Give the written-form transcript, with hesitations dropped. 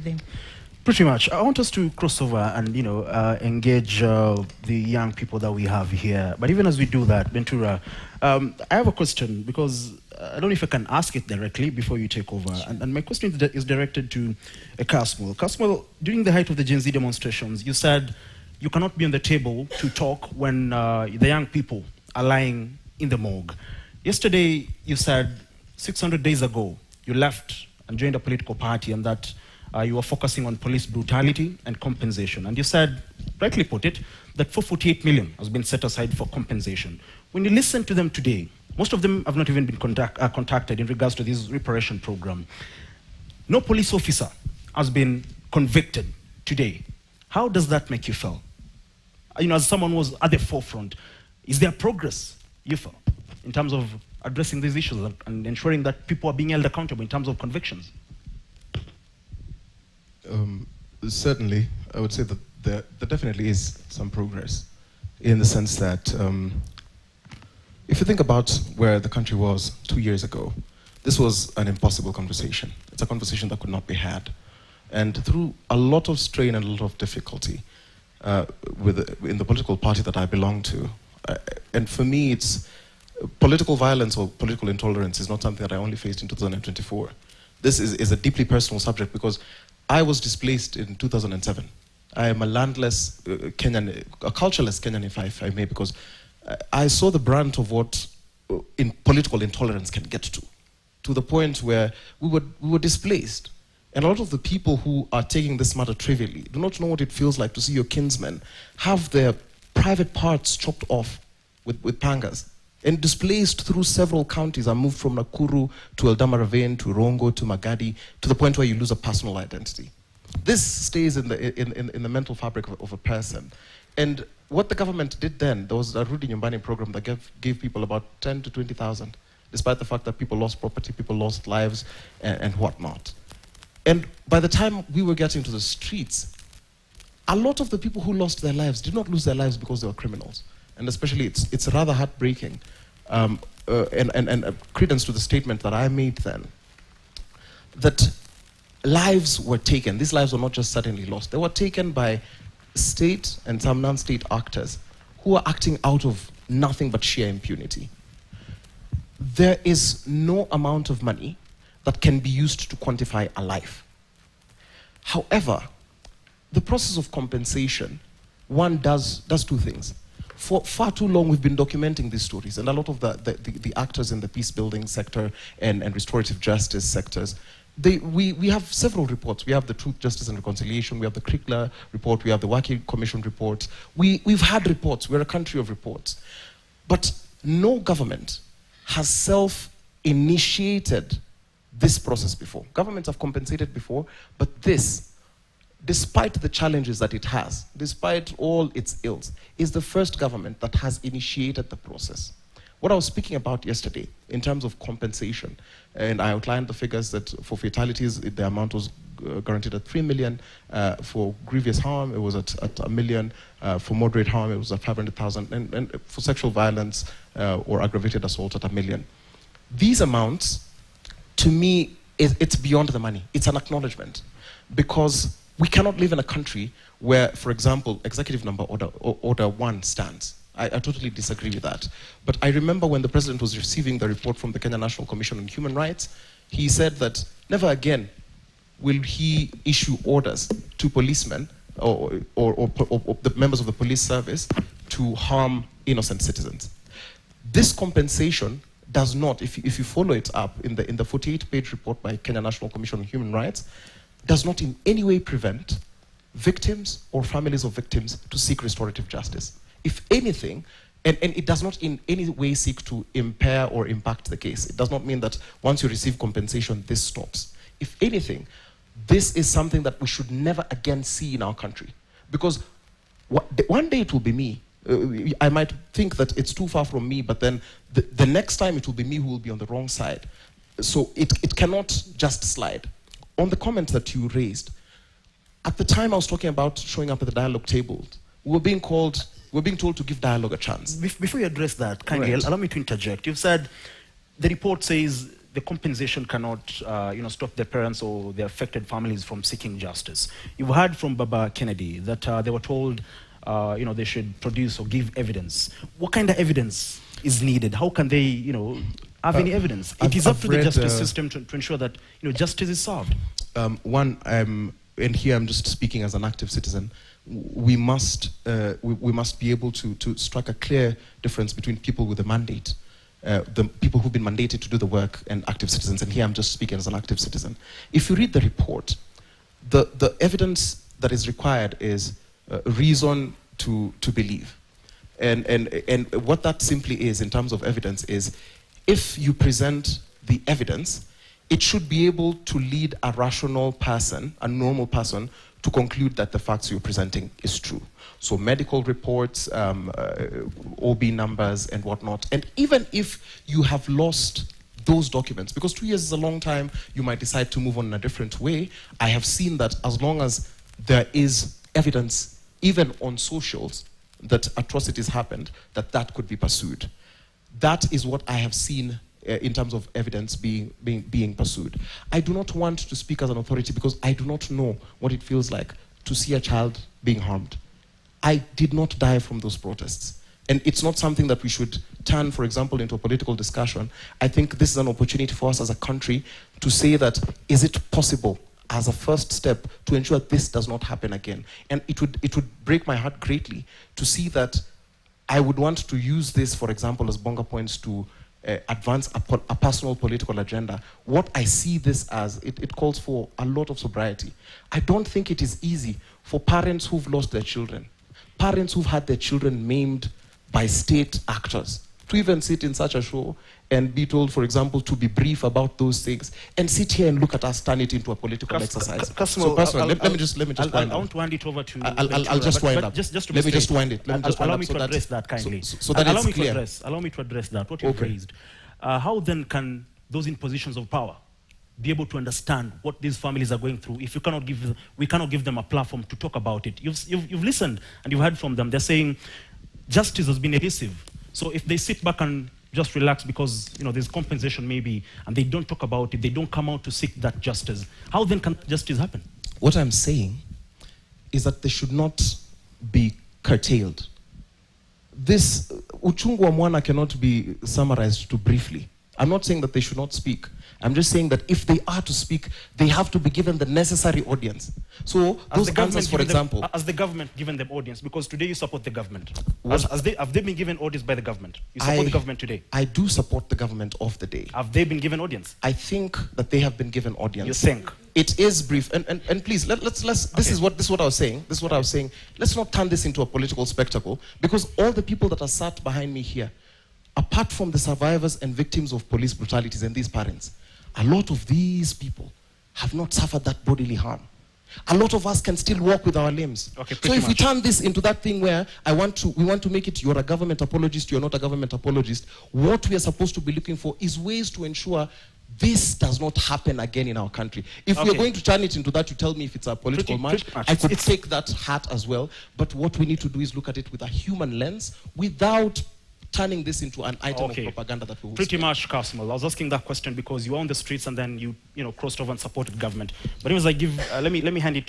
them. Pretty much. I want us to cross over and, engage the young people that we have here. But even as we do that, Ventura, I have a question because I don't know if I can ask it directly before you take over. Sure. And my question is directed to Kasmuel. Kasmuel, during the height of the Gen Z demonstrations, you said you cannot be on the table to talk when the young people are lying in the morgue. Yesterday, you said 600 days ago, you left and joined a political party and that you were focusing on police brutality and compensation. And you said, rightly put it, that 448 million has been set aside for compensation. When you listen to them today, most of them have not even been contacted in regards to this reparation program. No police officer has been convicted today. How does that make you feel? As someone who was at the forefront, is there progress you feel in terms of addressing these issues and ensuring that people are being held accountable in terms of convictions? Certainly, I would say that there definitely is some progress in the sense that if you think about where the country was 2 years ago, this was an impossible conversation. It's a conversation that could not be had. And through a lot of strain and a lot of difficulty in the political party that I belong to, and for me it's political violence or political intolerance is not something that I only faced in 2024. This is a deeply personal subject because I was displaced in 2007. I am a landless Kenyan, a cultureless Kenyan, if I may, because I saw the brunt of what political intolerance can get to the point where we were displaced. And a lot of the people who are taking this matter trivially do not know what it feels like to see your kinsmen have their private parts chopped off with pangas and displaced through several counties. I moved from Nakuru to Eldama Ravine, to Rongo, to Magadi, to the point where you lose a personal identity. This stays in the mental fabric of a person. And what the government did then, there was a Rudi Nyumbani program that gave people about 10 to 20,000, despite the fact that people lost property, people lost lives, and whatnot. And by the time we were getting to the streets, a lot of the people who lost their lives did not lose their lives because they were criminals. And especially, it's rather heartbreaking, and credence to the statement that I made then, that lives were taken. These lives were not just suddenly lost. They were taken by state and some non-state actors who were acting out of nothing but sheer impunity. There is no amount of money that can be used to quantify a life. However, the process of compensation, one does two things. For far too long, we've been documenting these stories, and a lot of the actors in the peace building sector and restorative justice sectors, we have several reports. We have the Truth, Justice and Reconciliation, we have the Krikler report, we have the Waki Commission report. We've had reports. We're a country of reports. But no government has self-initiated this process before. Governments have compensated before, but this, despite the challenges that it has, despite all its ills, is the first government that has initiated the process. What I was speaking about yesterday in terms of compensation, and I outlined the figures that for fatalities, the amount was guaranteed at 3 million. For grievous harm, it was at 1 million. For moderate harm, it was at 500,000. And for sexual violence or aggravated assault, at 1 million. These amounts, to me, it's beyond the money. It's an acknowledgement. Because we cannot live in a country where, for example, Executive Number Order 1 stands. I totally disagree with that. But I remember when the president was receiving the report from the Kenya National Commission on Human Rights, he said that never again will he issue orders to policemen or the members of the police service to harm innocent citizens. This compensation does not, if you follow it up in the 48-page report by Kenya National Commission on Human Rights, does not in any way prevent victims or families of victims to seek restorative justice. If anything, and it does not in any way seek to impair or impact the case. It does not mean that once you receive compensation, this stops. If anything, this is something that we should never again see in our country. Because one day it will be me. I might think that it's too far from me, but then the next time it will be me who will be on the wrong side. So it cannot just slide. On the comment that you raised, at the time I was talking about showing up at the dialogue table, we were being told to give dialogue a chance. Before you address that, kindly Right. allow me to interject. You've said the report says the compensation cannot, stop the parents or the affected families from seeking justice. You've heard from Baba Kennedy that they were told, they should produce or give evidence. What kind of evidence is needed? How can they, have any evidence? It is up to the justice system to ensure that, justice is served. And here I'm just speaking as an active citizen. We must be able to strike a clear difference between people with a mandate, the people who've been mandated to do the work, and active citizens. And here I'm just speaking as an active citizen. If you read the report, the evidence that is required is reason to believe. And what that simply is in terms of evidence is, if you present the evidence, it should be able to lead a rational person, a normal person, to conclude that the facts you're presenting is true. So medical reports, OB numbers and whatnot. And even if you have lost those documents, because 2 years is a long time, you might decide to move on in a different way. I have seen that as long as there is evidence, even on socials, that atrocities happened, that could be pursued. That is what I have seen in terms of evidence being pursued. I do not want to speak as an authority because I do not know what it feels like to see a child being harmed. I did not die from those protests. And it's not something that we should turn, for example, into a political discussion. I think this is an opportunity for us as a country to say that, is it possible as a first step to ensure this does not happen again? And it would break my heart greatly to see that. I would want to use this, for example, as Bonga points to advance a personal political agenda. What I see this as, it calls for a lot of sobriety. I don't think it is easy for parents who've lost their children, parents who've had their children maimed by state actors, to even sit in such a show and be told, for example, to be brief about those things, and sit here and look at us turn it into a political exercise. Kasmuel, let me just wind up. I want to hand it over to. I'll just wind up. Let me just wind it. Allow me to address that kindly. So that it's clear. Allow me to address that. What you've raised. How then can those in positions of power be able to understand what these families are going through if we cannot give them a platform to talk about it? You've listened and you've heard from them. They're saying justice has been elusive. So if they sit back and just relax because there's compensation maybe, and they don't talk about it, they don't come out to seek that justice, how then can justice happen? What I'm saying is that they should not be curtailed. This uchungu wa mwana cannot be summarized too briefly. I'm not saying that they should not speak. I'm just saying that if they are to speak, they have to be given the necessary audience. So those answers, for example... Has the government given them audience? Because today you support the government. Have they been given audience by the government? You support the government today? I do support the government of the day. Have they been given audience? I think that they have been given audience. You think? It is brief. And please, let's this is what I was saying. This is what I was saying. Let's not turn this into a political spectacle, because all the people that are sat behind me here, apart from the survivors and victims of police brutalities and these parents, a lot of these people have not suffered that bodily harm. A lot of us can still walk with our limbs. Okay, so if we turn this into that thing where we want to make it, you're a government apologist, you're not a government apologist, what we are supposed to be looking for is ways to ensure this does not happen again in our country. If we're going to turn it into that, you tell me if it's a political match, I could take that hat as well. But what we need to do is look at it with a human lens without turning this into an item of propaganda that we will Pretty much, Kasmuel. I was asking that question because you were on the streets and then you crossed over and supported government. But it was like, let me hand it to